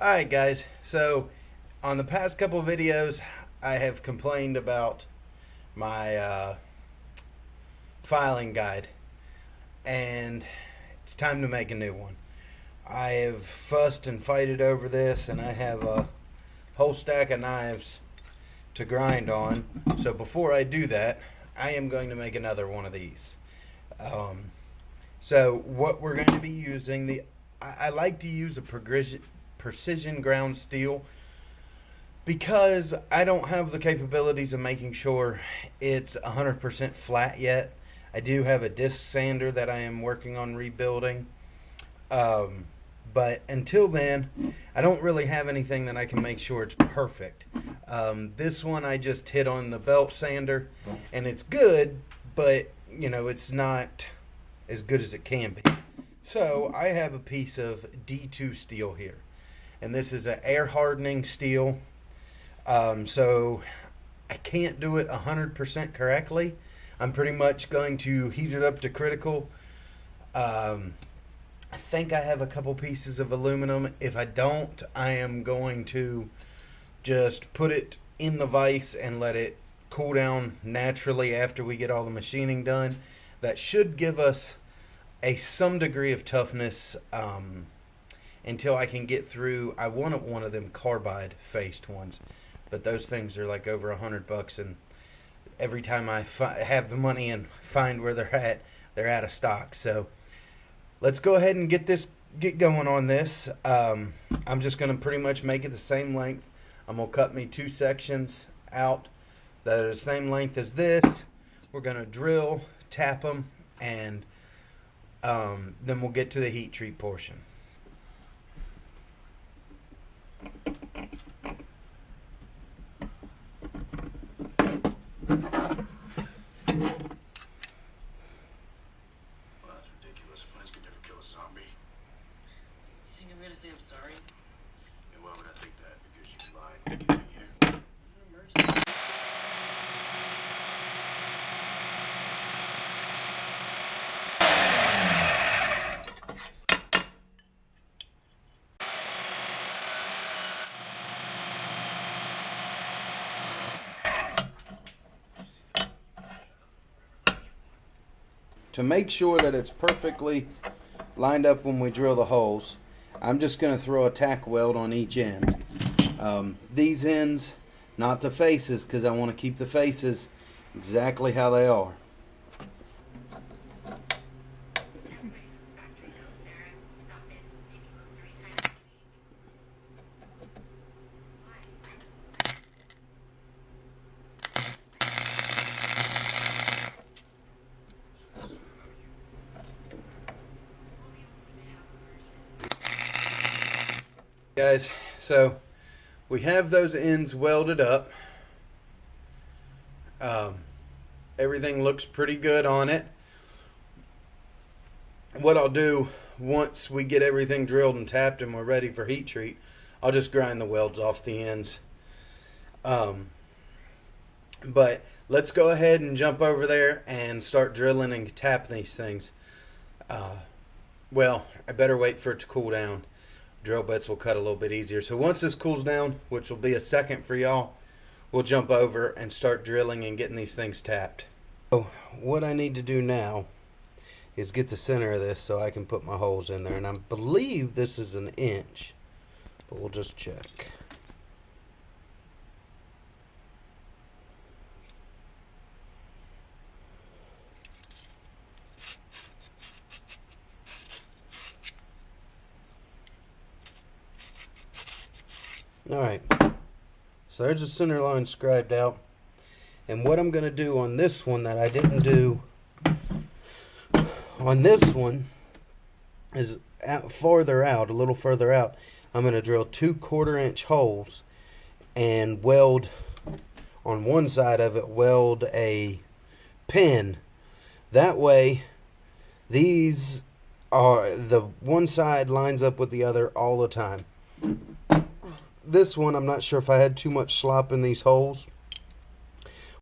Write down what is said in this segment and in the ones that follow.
Alright guys, so on the past couple videos I have complained about my filing guide, and it's time to make a new one. I have fussed and fighted over this, and I have a whole stack of knives to grind on. So before I do that, I am going to make another one of these. So what we're going to be using, I like to use a precision ground steel because I don't have the capabilities of making sure it's 100% flat yet. I do have a disc sander that I am working on rebuilding. But until then, I don't really have anything that I can make sure it's perfect. This one I just hit on the belt sander, and it's good, but you know, it's not as good as it can be. So I have a piece of D2 steel here, and this is an air hardening steel. So I can't do it 100% correctly. I'm pretty much going to heat it up to critical. I think I have a couple pieces of aluminum. If I don't, I am going to just put it in the vise and let it cool down naturally after we get all the machining done. That should give us some degree of toughness until I can get through. I wanted one of them carbide faced ones, but those things are like over $100, and every time I have the money and find where they're out of stock. So let's go ahead and get going on this. I'm just going to pretty much make it the same length. I'm going to cut me 2 sections out that are the same length as this. We're going to drill, tap them, and then we'll get to the heat treat portion. Say I'm sorry? And why would I think that? Because you lied to get in here. It was an emergency. To make sure that it's perfectly lined up when we drill the holes, I'm just going to throw a tack weld on each end. These ends, not the faces, because I want to keep the faces exactly how they are. Guys, so we have those ends welded up. Everything looks pretty good on it. What I'll do once we get everything drilled and tapped and we're ready for heat treat, I'll just grind the welds off the ends. But let's go ahead and jump over there and start drilling and tapping these things. Well, I better wait for it to cool down. Drill bits will cut a little bit easier. So once this cools down, which will be a second for y'all, we'll jump over and start drilling and getting these things tapped. So what I need to do now is get the center of this so I can put my holes in there, and I believe this is 1 inch, but we'll just check. Alright, so there's the center line scribed out, and what I'm going to do on this one that I didn't do on this one is farther out, a little further out. I'm going to drill 2 1/4-inch holes and weld on one side of it, weld a pin. That way these are, the one side lines up with the other all the time. This one, I'm not sure if I had too much slop in these holes,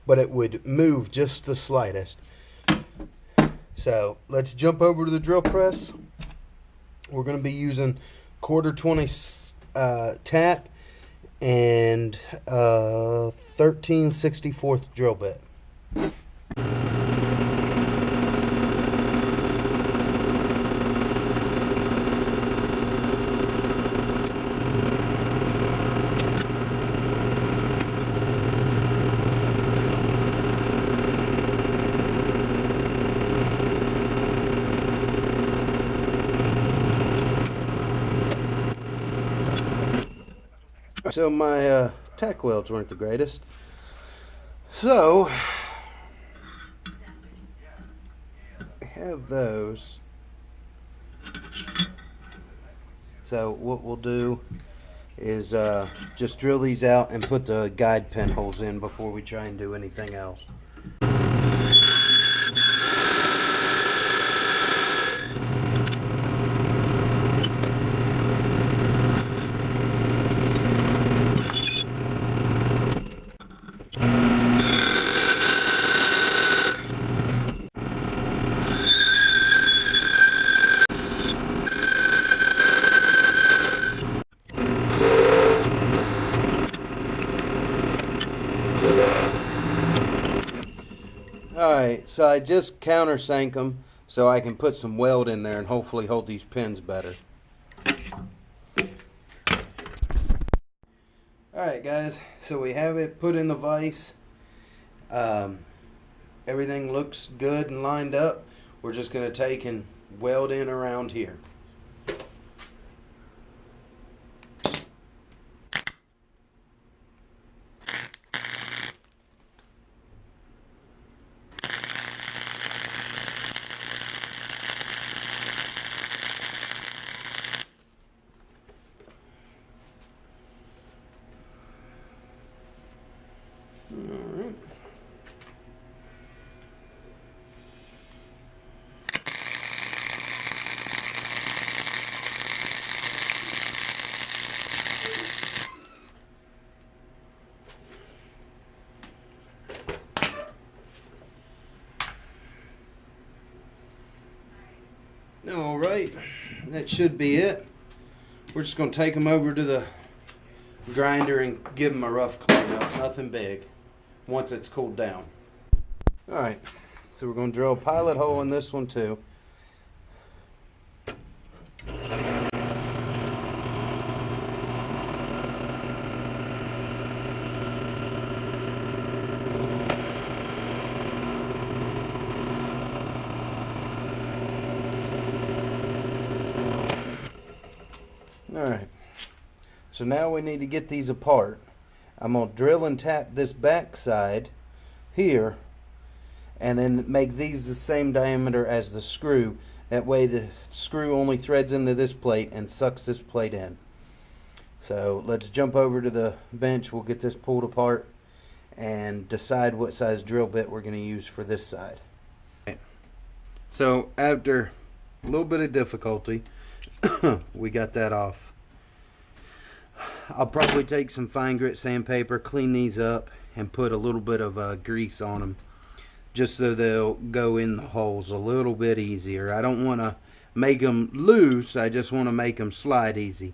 but it would move just the slightest. So let's jump over to the drill press. We're going to be using 1/4 20 tap and 13/64 drill bit. So my tack welds weren't the greatest. So I have those. So what we'll do is just drill these out and put the guide pin holes in before we try and do anything else. Alright, so I just countersank them so I can put some weld in there and hopefully hold these pins better. Alright guys, so we have it put in the vise. Everything looks good and lined up. We're just going to take and weld in around here. Alright. Alright, that should be it. We're just going to take them over to the grinder and give them a rough cleanup. Nothing big once it's cooled down. Alright, so we're going to drill a pilot hole in this one too. Alright, so now we need to get these apart. I'm going to drill and tap this back side here and then make these the same diameter as the screw. That way the screw only threads into this plate and sucks this plate in. So let's jump over to the bench. We'll get this pulled apart and decide what size drill bit we're going to use for this side. So after a little bit of difficulty, we got that off. I'll probably take some fine grit sandpaper, clean these up, and put a little bit of grease on them, just so they'll go in the holes a little bit easier. I don't want to make them loose, I just want to make them slide easy.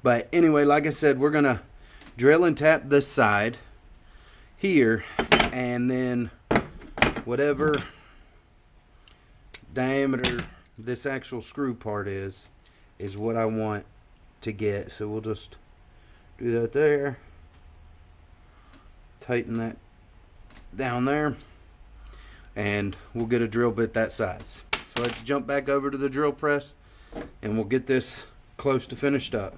But anyway, like I said, we're going to drill and tap this side here, and then whatever diameter this actual screw part is what I want to get. So we'll just do that there, tighten that down there, and we'll get a drill bit that size. So let's jump back over to the drill press and we'll get this close to finished up.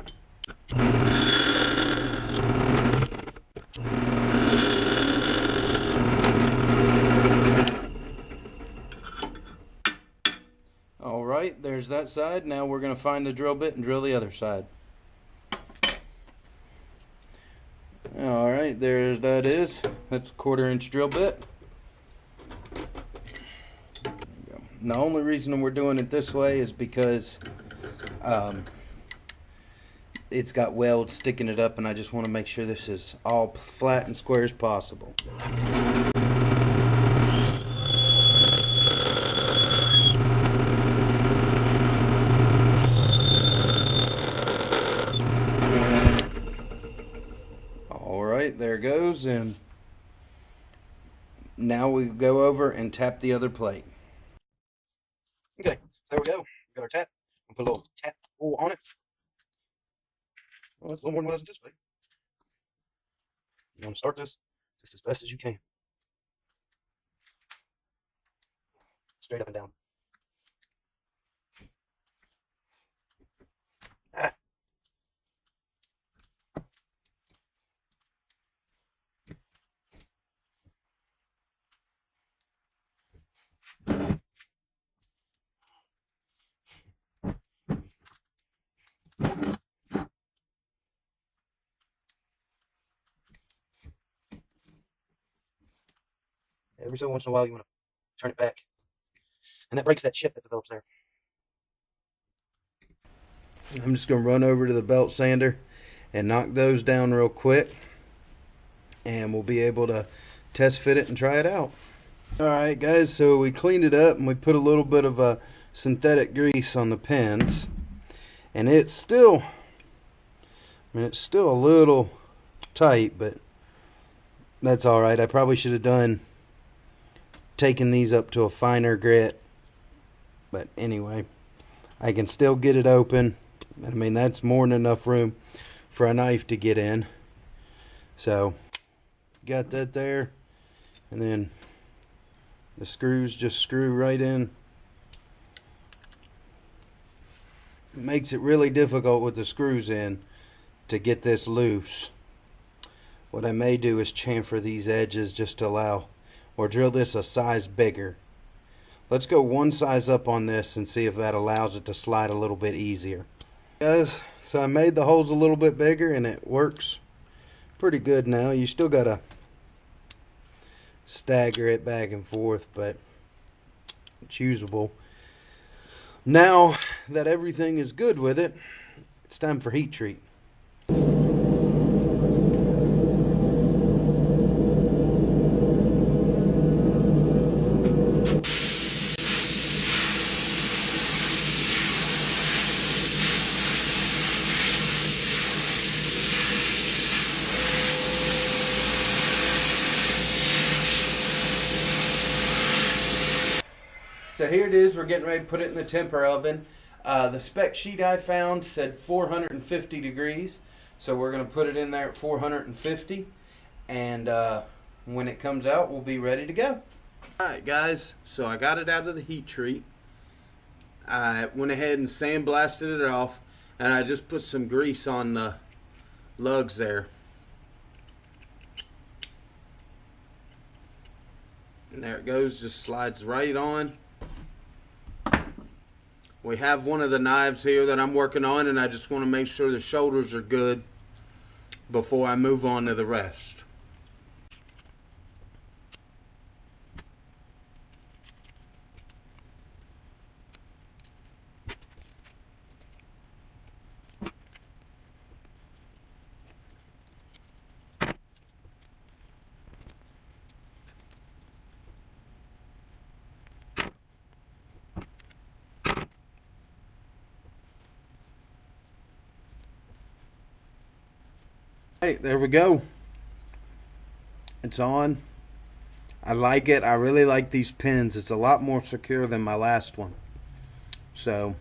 Alright, there's that side. Now we're going to find the drill bit and drill the other side. Alright, there's that is. That's a 1/4 inch drill bit. There you go. And the only reason we're doing it this way is because it's got weld sticking it up, and I just want to make sure this is all flat and square as possible. in. Now we go over and tap the other plate. Okay, so there we go. We got our tap. We'll put a little tap pull on it. Well, that's a little more than what I was anticipating. You want to start this just as best as you can. Straight up and down. Ah. Every so once in a while, you want to turn it back. And that breaks that chip that develops there. I'm just going to run over to the belt sander and knock those down real quick. And we'll be able to test fit it and try it out. Alright guys, so we cleaned it up and we put a little bit of synthetic grease on the pins. And it's still, it's still a little tight, but that's alright. I probably should have taken these up to a finer grit. But anyway, I can still get it open. I mean, that's more than enough room for a knife to get in. So, got that there. And then the screws just screw right in. It makes it really difficult with the screws in to get this loose. What I may do is chamfer these edges just to allow, or drill this a size bigger. Let's go one size up on this and see if that allows it to slide a little bit easier. Guys, so I made the holes a little bit bigger and it works pretty good now. You still gotta stagger it back and forth, but it's usable. Now that everything is good with it, it's time for heat treat. So here it is, we're getting ready to put it in the temper oven. The spec sheet I found said 450 degrees, so we're going to put it in there at 450, and when it comes out, we'll be ready to go. Alright guys, so I got it out of the heat treat. I went ahead and sandblasted it off, and I just put some grease on the lugs there. And there it goes, just slides right on. We have one of the knives here that I'm working on, and I just want to make sure the shoulders are good before I move on to the rest. Hey, there we go. It's on. I like it. I really like these pins. It's a lot more secure than my last one. So,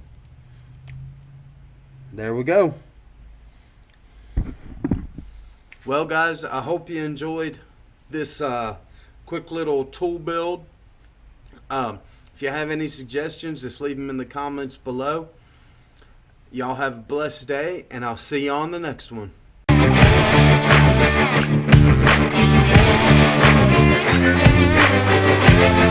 there we go. Well guys, I hope you enjoyed this quick little tool build. If you have any suggestions, just leave them in the comments below. Y'all have a blessed day, and I'll see you on the next one. We'll be right back.